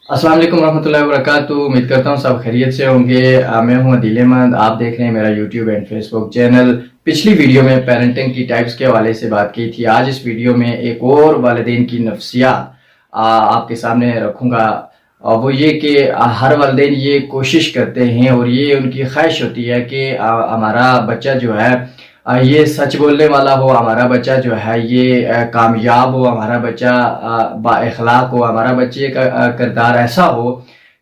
अस्सलाम वालेकुम रहमतुल्लाहि व बरकातुहू। उम्मीद करता हूँ सब खैरियत से होंगे। मैं हूँ अदील अहमद। आप देख रहे हैं मेरा यूट्यूब एंड फेसबुक चैनल। पिछली वीडियो में पेरेंटिंग की टाइप्स के हवाले से बात की थी। आज इस वीडियो में एक और वालिदैन की नफ्सियात आपके सामने रखूँगा। वो ये कि हर वालिदैन ये कोशिश करते हैं और ये उनकी ख्वाहिश होती है कि हमारा बच्चा जो है ये सच बोलने वाला हो, हमारा बच्चा जो है ये कामयाब हो, हमारा बच्चा बाइखलाक हो, हमारा बच्चे का किरदार ऐसा हो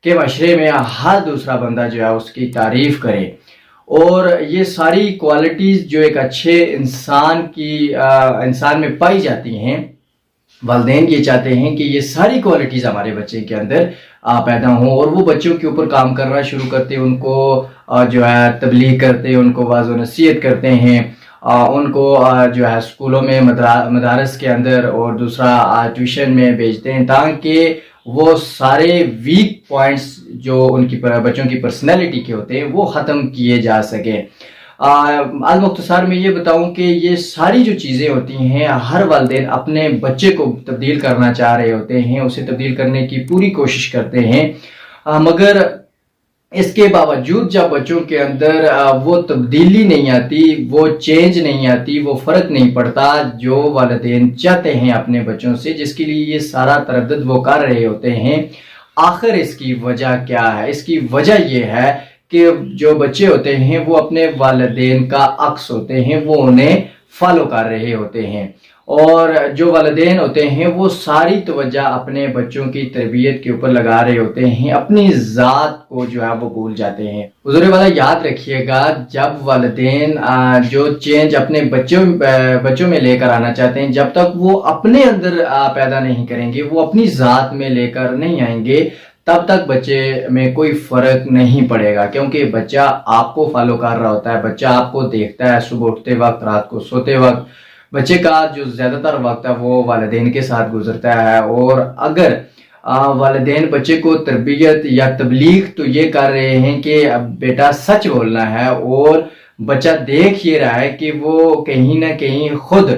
कि माशरे में हर दूसरा बंदा जो है उसकी तारीफ करे। और ये सारी क्वालिटीज़ जो एक अच्छे इंसान में पाई जाती हैं, वालिदैन ये चाहते हैं कि ये सारी क्वालिटीज़ हमारे बच्चे के अंदर पैदा हों और वो बच्चों के ऊपर काम करना शुरू करते हैं, उनको जो है तबलीग करते हैं, उनको वाज़ नसीहत करते हैं, उनको जो है स्कूलों में मदारस के अंदर और दूसरा ट्यूशन में भेजते हैं ताकि वो सारे वीक पॉइंट्स जो उनकी बच्चों की पर्सनैलिटी के होते हैं वो ख़त्म किए जा सकें। आज मुख्तसार में ये बताऊं कि ये सारी जो चीज़ें होती हैं हर वालिदैन अपने बच्चे को तब्दील करना चाह रहे होते हैं, उसे तब्दील करने की पूरी कोशिश करते हैं, मगर इसके बावजूद जब बच्चों के अंदर वो तब्दीली नहीं आती, वो चेंज नहीं आती, वो फ़र्क नहीं पड़ता जो वालिदैन चाहते हैं अपने बच्चों से, जिसके लिए ये सारा तरद्दुद वो कर रहे होते हैं। आखिर इसकी वजह क्या है? इसकी वजह ये है कि जो बच्चे होते हैं वो अपने वालिदैन का अक्स होते हैं, वो उन्हें फॉलो कर रहे होते हैं और जो वालिदैन होते हैं वो सारी तवज्जो अपने बच्चों की तरबियत के ऊपर लगा रहे होते हैं, अपनी ज़ात को जो है वो भूल जाते हैं। हुज़ूर वाला याद रखिएगा, जब वालिदैन जो चेंज अपने बच्चों में लेकर आना चाहते हैं, जब तक वो अपने अंदर पैदा नहीं करेंगे, वो अपनी ज़ात में लेकर नहीं आएंगे, तब तक बच्चे में कोई फ़र्क नहीं पड़ेगा, क्योंकि बच्चा आपको फॉलो कर रहा होता है, बच्चा आपको देखता है सुबह उठते वक्त, रात को सोते वक्त। बच्चे का जो ज़्यादातर वक्त है वो वालिदैन के साथ गुजरता है और अगर वालिदैन बच्चे को तरबियत या तबलीग तो ये कर रहे हैं कि अब बेटा सच बोलना है और बच्चा देख ये रहा है कि वो कहीं ना कहीं खुद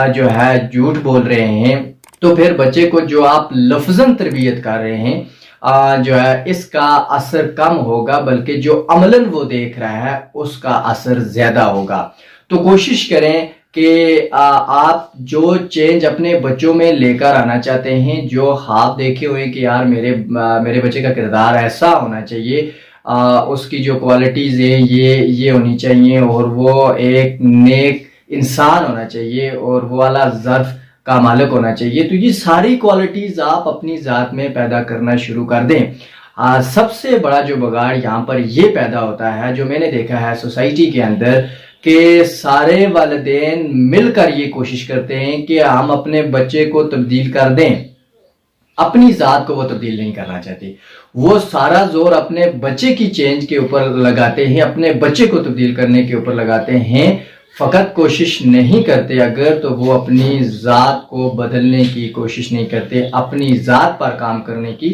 जो है झूठ बोल रहे हैं, तो फिर बच्चे को जो आप लफ्ज़न तरबियत कर रहे हैं जो है इसका असर कम होगा, बल्कि जो अमलन वो देख रहा है उसका असर ज्यादा होगा। तो कोशिश करें कि आप जो चेंज अपने बच्चों में लेकर आना चाहते हैं, जो आप देखे हुए कि यार मेरे बच्चे का किरदार ऐसा होना चाहिए, उसकी जो क्वालिटीज़ है ये होनी चाहिए और वो एक नेक इंसान होना चाहिए और वो वाला ज़र्फ का मालिक होना चाहिए, तो ये सारी क्वालिटीज़ आप अपनी ज़ात में पैदा करना शुरू कर दें। सबसे बड़ा जो बगाड़ यहाँ पर ये पैदा होता है, जो मैंने देखा है सोसाइटी के अंदर, कि सारे वालिदैन मिलकर ये कोशिश करते हैं कि हम अपने बच्चे को तब्दील कर दें, अपनी ज़ात को वो तब्दील नहीं करना चाहते। वो सारा जोर अपने बच्चे की चेंज के ऊपर लगाते हैं, अपने बच्चे को तब्दील करने के ऊपर लगाते हैं, फ़कत कोशिश नहीं करते अगर तो वो अपनी ज़ात को बदलने की कोशिश नहीं करते, अपनी ज़ात पर काम करने की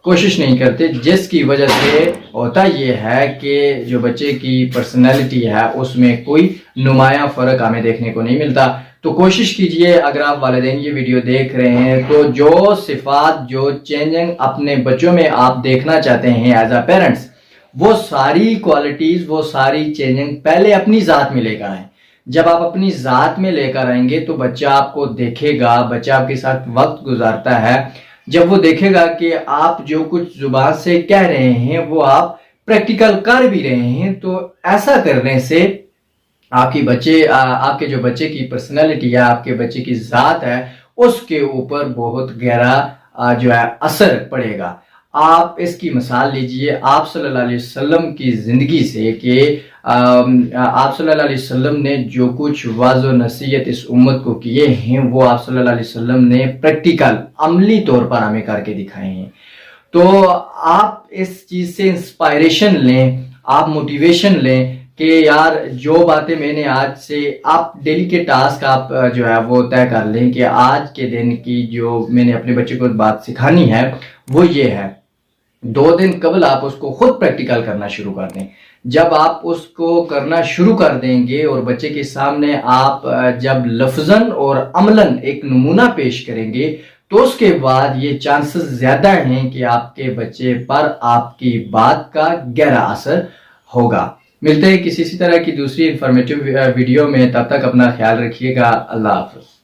कोशिश नहीं करते, जिसकी वजह से होता ये है कि जो बच्चे की पर्सनैलिटी है उसमें कोई नुमाया फ़र्क हमें देखने को नहीं मिलता। तो कोशिश कीजिए, अगर आप वालिदैन ये वीडियो देख रहे हैं तो जो सिफ़ात, जो चेंजिंग अपने बच्चों में आप देखना चाहते हैं एज अ पेरेंट्स, वो सारी क्वालिटीज़, वो सारी चेंजिंग पहले अपनी ज़ात में लेकर आएँ। जब आप अपनी ज़ात में लेकर आएंगे तो बच्चा आपको देखेगा, बच्चा आपके साथ वक्त गुजारता है, जब वो देखेगा कि आप जो कुछ जुबान से कह रहे हैं वो आप प्रैक्टिकल कर भी रहे हैं, तो ऐसा करने से आपके जो बच्चे की पर्सनैलिटी है, आपके बच्चे की ज़ात है, उसके ऊपर बहुत गहरा जो है असर पड़ेगा। आप इसकी मिसाल लीजिए आप सल्लल्लाहु अलैहि वसल्लम की ज़िंदगी से कि आप सल्लल्लाहु अलैहि वसल्लम ने जो कुछ वाज़ नसीहत इस उम्मत को किए हैं वो आप सल्लल्लाहु अलैहि वसल्लम ने प्रैक्टिकल अमली तौर पर हमें करके दिखाए हैं। तो आप इस चीज़ से इंस्पायरेशन लें, आप मोटिवेशन लें कि यार जो बातें मैंने आज से, आप डेली के टास्क आप जो है वो तय कर लें कि आज के दिन की जो मैंने अपने बच्चे को बात सिखानी है वो ये है। 2 दिन कबल आप उसको खुद प्रैक्टिकल करना शुरू कर दें। जब आप उसको करना शुरू कर देंगे और बच्चे के सामने आप जब लफ्ज़न और अमलन एक नमूना पेश करेंगे تو اس کے بعد یہ چانسز زیادہ ہیں کہ آپ کے بچے پر آپ کی بات کا گہرا اثر ہوگا۔ ملتے ہیں کسی اسی طرح کی دوسری انفارمیٹیو ویڈیو میں، تب تک اپنا خیال رکھیے گا۔ اللہ حافظ۔